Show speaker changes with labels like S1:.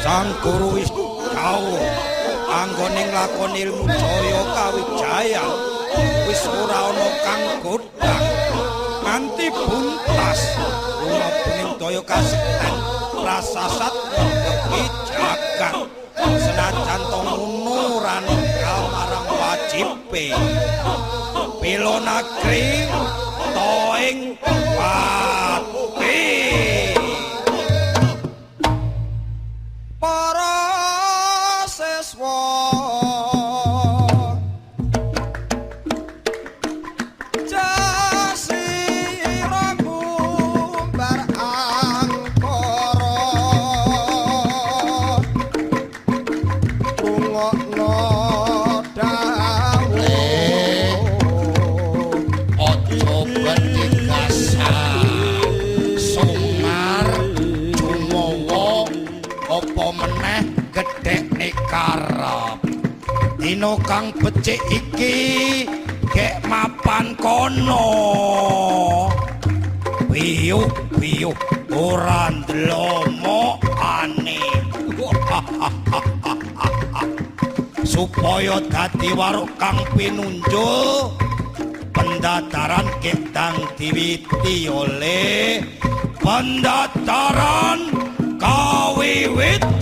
S1: Sang guru wis dawuh anggone nglakoni ilmu jaya kawijayan wis ora ana kang godhang nganti buntas lumabening daya kasekten prasasat iki jagat senajan to ngono ora nekal marang wajibe Bela Nagri to ing pati para siswa dina kang becik iki gek mapan kono piyuk ora ndelomokane supaya dadi waruk kang pinunjuk pendataran gedang diwiti oleh pendataran kawiwit